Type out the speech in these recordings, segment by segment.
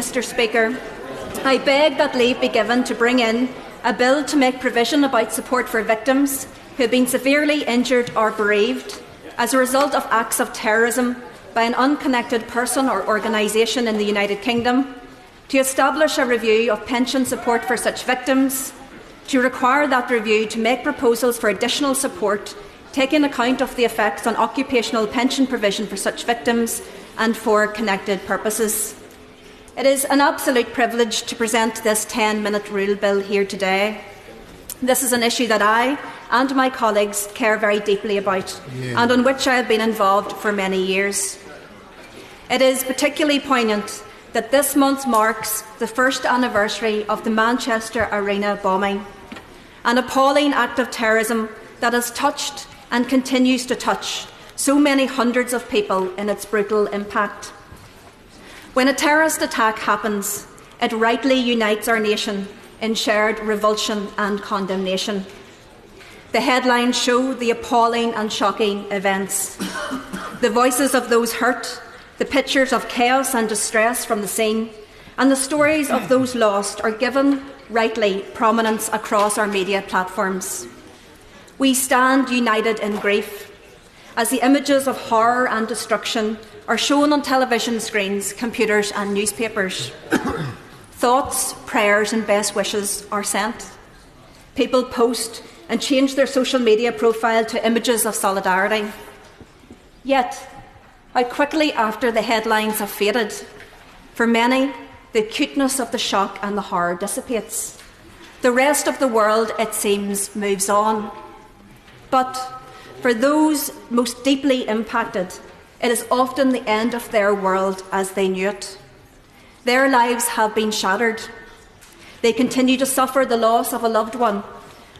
Mr. Speaker, I beg that leave be given to bring in a bill to make provision about support for victims who have been severely injured or bereaved as a result of acts of terrorism by an unconnected person or organisation in the United Kingdom, to establish a review of pension support for such victims, to require that review to make proposals for additional support, taking account of the effects on occupational pension provision for such victims and for connected purposes. It is an absolute privilege to present this 10-minute rule bill here today. This is an issue that I and my colleagues care very deeply about, and on which I have been involved for many years. It is particularly poignant that this month marks the first anniversary of the Manchester Arena bombing, an appalling act of terrorism that has touched and continues to touch so many hundreds of people in its brutal impact. When a terrorist attack happens, it rightly unites our nation in shared revulsion and condemnation. The headlines show the appalling and shocking events, the voices of those hurt, the pictures of chaos and distress from the scene, and the stories of those lost are given, rightly, prominence across our media platforms. We stand united in grief as the images of horror and destruction are shown on television screens, computers and newspapers. Thoughts, prayers and best wishes are sent. People post and change their social media profile to images of solidarity. Yet, how quickly after the headlines have faded, for many, the acuteness of the shock and the horror dissipates. The rest of the world, it seems, moves on. But for those most deeply impacted, it is often the end of their world as they knew it. Their lives have been shattered. They continue to suffer the loss of a loved one,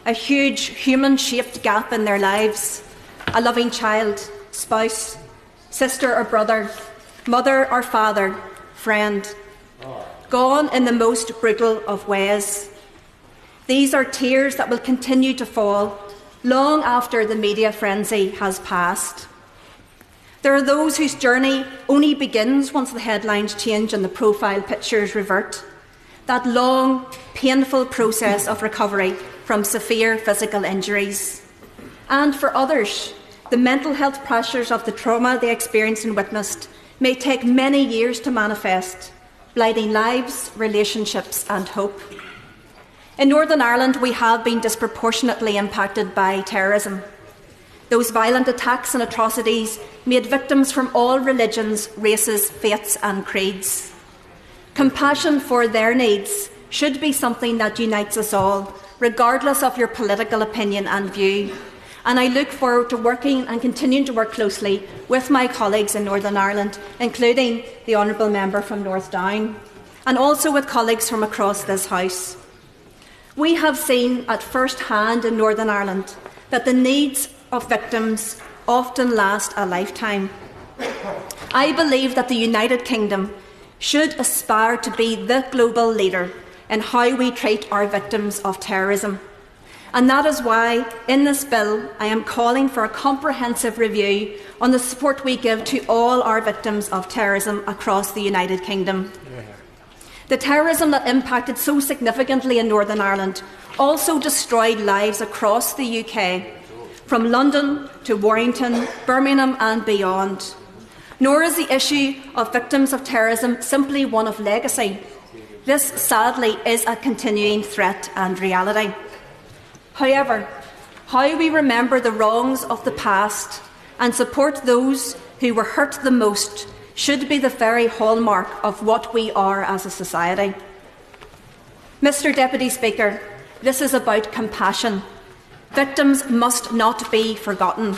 a huge human-shaped gap in their lives, a loving child, spouse, sister or brother, mother or father, friend, gone in the most brutal of ways. These are tears that will continue to fall long after the media frenzy has passed. There are those whose journey only begins once the headlines change and the profile pictures revert. That long, painful process of recovery from severe physical injuries. And for others, the mental health pressures of the trauma they experienced and witnessed may take many years to manifest, blighting lives, relationships and hope. In Northern Ireland, we have been disproportionately impacted by terrorism. Those violent attacks and atrocities made victims from all religions, races, faiths and creeds. Compassion for their needs should be something that unites us all, regardless of your political opinion and view. And I look forward to working and continuing to work closely with my colleagues in Northern Ireland, including the Honourable Member from North Down, and also with colleagues from across this House. We have seen at first hand in Northern Ireland that the needs of victims often last a lifetime. I believe that the United Kingdom should aspire to be the global leader in how we treat our victims of terrorism. And that is why, in this bill, I am calling for a comprehensive review on the support we give to all our victims of terrorism across the United Kingdom. The terrorism that impacted so significantly in Northern Ireland also destroyed lives across the UK, from London to Warrington, Birmingham and beyond. Nor is the issue of victims of terrorism simply one of legacy. This, sadly, is a continuing threat and reality. However, how we remember the wrongs of the past and support those who were hurt the most should be the very hallmark of what we are as a society. Mr. Deputy Speaker, this is about compassion. Victims must not be forgotten.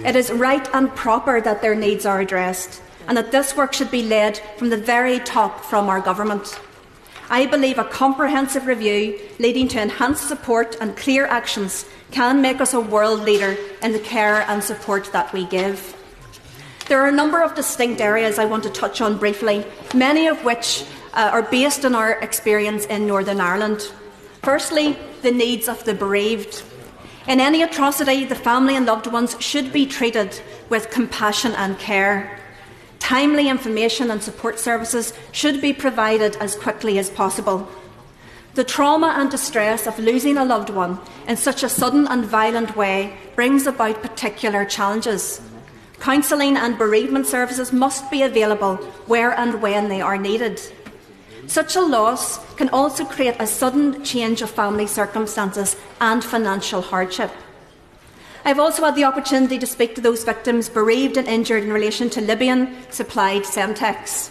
It is right and proper that their needs are addressed, and that this work should be led from the very top from our government. I believe a comprehensive review leading to enhanced support and clear actions can make us a world leader in the care and support that we give. There are a number of distinct areas I want to touch on briefly, many of which are based on our experience in Northern Ireland. Firstly, the needs of the bereaved. In any atrocity, the family and loved ones should be treated with compassion and care. Timely information and support services should be provided as quickly as possible. The trauma and distress of losing a loved one in such a sudden and violent way brings about particular challenges. Counselling and bereavement services must be available where and when they are needed. Such a loss can also create a sudden change of family circumstances and financial hardship. I've also had the opportunity to speak to those victims bereaved and injured in relation to Libyan-supplied Semtex.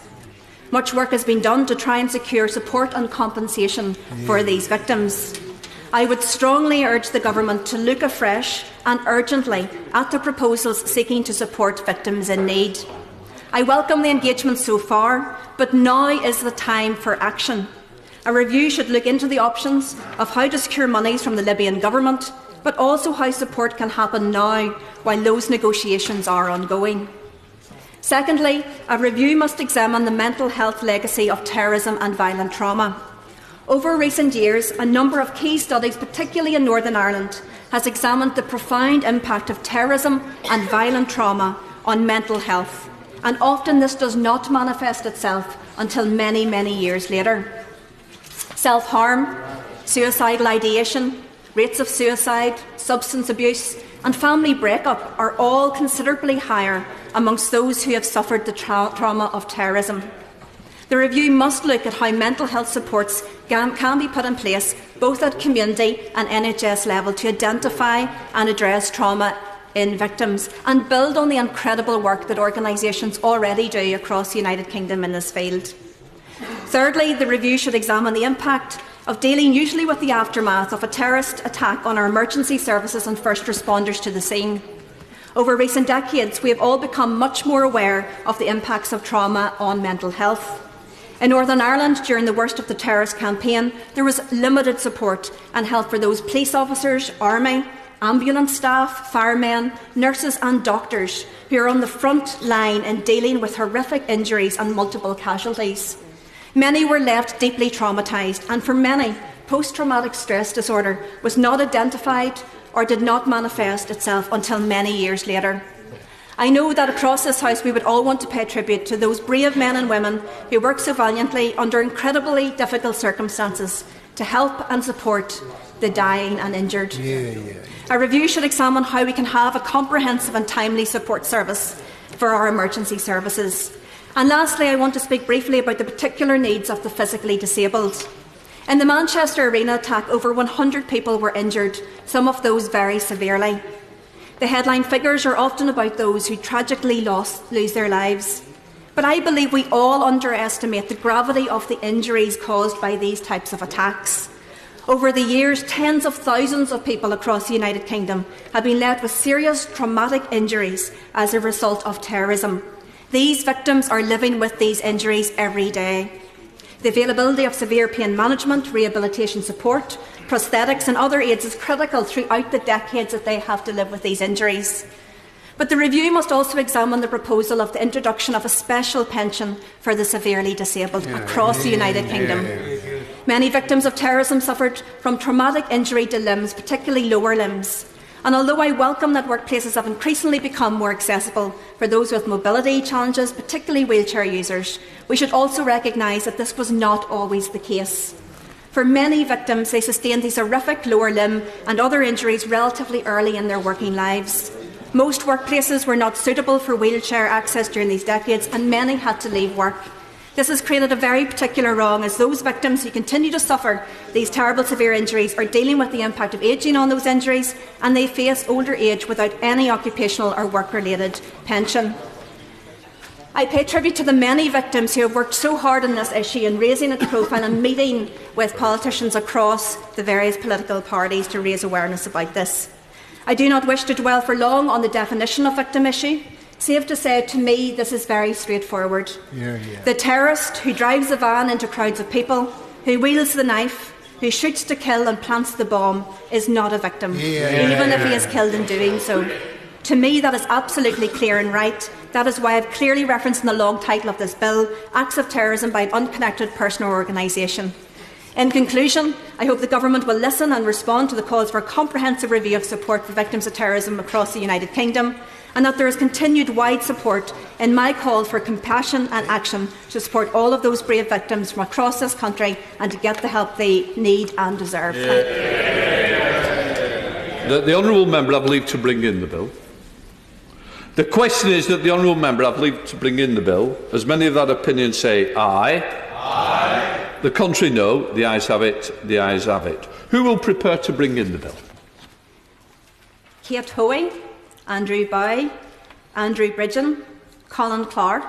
Much work has been done to try and secure support and compensation for these victims. I would strongly urge the Government to look afresh and urgently at the proposals seeking to support victims in need. I welcome the engagement so far, but now is the time for action. A review should look into the options of how to secure monies from the Libyan government, but also how support can happen now while those negotiations are ongoing. Secondly, a review must examine the mental health legacy of terrorism and violent trauma. Over recent years, a number of key studies, particularly in Northern Ireland, has examined the profound impact of terrorism and violent trauma on mental health, and often this does not manifest itself until many, many years later. Self-harm, suicidal ideation, rates of suicide, substance abuse and family breakup are all considerably higher amongst those who have suffered the trauma of terrorism. The review must look at how mental health supports can be put in place both at community and NHS level to identify and address trauma in victims and build on the incredible work that organisations already do across the United Kingdom in this field. Thirdly, the review should examine the impact of dealing usually with the aftermath of a terrorist attack on our emergency services and first responders to the scene. Over recent decades, we have all become much more aware of the impacts of trauma on mental health. In Northern Ireland, during the worst of the terrorist campaign, there was limited support and help for those police officers, army, ambulance staff, firemen, nurses and doctors who are on the front line in dealing with horrific injuries and multiple casualties. Many were left deeply traumatised, and for many, post-traumatic stress disorder was not identified or did not manifest itself until many years later. I know that across this House we would all want to pay tribute to those brave men and women who work so valiantly under incredibly difficult circumstances to help and support the dying and injured. A review should examine how we can have a comprehensive and timely support service for our emergency services. And lastly, I want to speak briefly about the particular needs of the physically disabled. In the Manchester Arena attack, over 100 people were injured, some of those very severely. The headline figures are often about those who tragically lose their lives. But I believe we all underestimate the gravity of the injuries caused by these types of attacks. Over the years, tens of thousands of people across the United Kingdom have been left with serious traumatic injuries as a result of terrorism. These victims are living with these injuries every day. The availability of severe pain management, rehabilitation support, prosthetics and other aids is critical throughout the decades that they have to live with these injuries. But the review must also examine the proposal of the introduction of a special pension for the severely disabled across the United Kingdom. Many victims of terrorism suffered from traumatic injury to limbs, particularly lower limbs. And although I welcome that workplaces have increasingly become more accessible for those with mobility challenges, particularly wheelchair users, we should also recognise that this was not always the case. For many victims, they sustained these horrific lower limb and other injuries relatively early in their working lives. Most workplaces were not suitable for wheelchair access during these decades, and many had to leave work. This has created a very particular wrong, as those victims who continue to suffer these terrible severe injuries are dealing with the impact of ageing on those injuries, and they face older age without any occupational or work-related pension. I pay tribute to the many victims who have worked so hard on this issue and raising its profile and meeting with politicians across the various political parties to raise awareness about this. I do not wish to dwell for long on the definition of victim issue. Safe to say, to me, this is very straightforward. The terrorist who drives a van into crowds of people, who wields the knife, who shoots to kill and plants the bomb, is not a victim, even if he is killed in doing so. To me, that is absolutely clear and right. That is why I have clearly referenced in the long title of this bill, Acts of Terrorism by an Unconnected Person or Organisation. In conclusion, I hope the Government will listen and respond to the calls for a comprehensive review of support for victims of terrorism across the United Kingdom. and that there is continued wide support in my call for compassion and action to support all of those brave victims from across this country and to get the help they need and deserve. The honourable member have leave to bring in the bill. The question is that the honourable member have leave to bring in the bill. As many of that opinion say aye. Aye. The contrary no. The ayes have it. The ayes have it. Who will prepare to bring in the bill? Kate Hoey, Andrew Bowie, Andrew Bridgen, Colin Clark,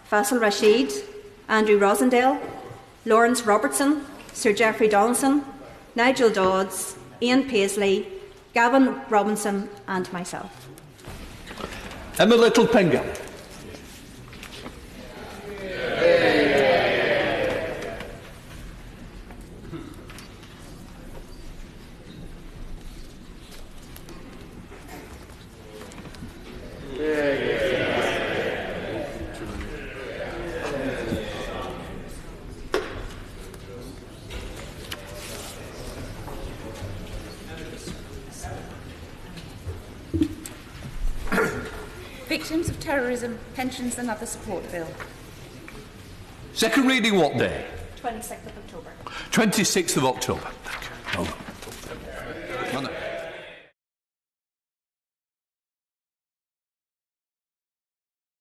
Faisal Rashid, Andrew Rosendale, Lawrence Robertson, Sir Geoffrey Donaldson, Nigel Dodds, Ian Paisley, Gavin Robinson and myself. Emma Little Pengelly. Victims of Terrorism, Pensions and Other Support Bill. Second reading what day? 26th of October. 26th of October. Thank you. Well done.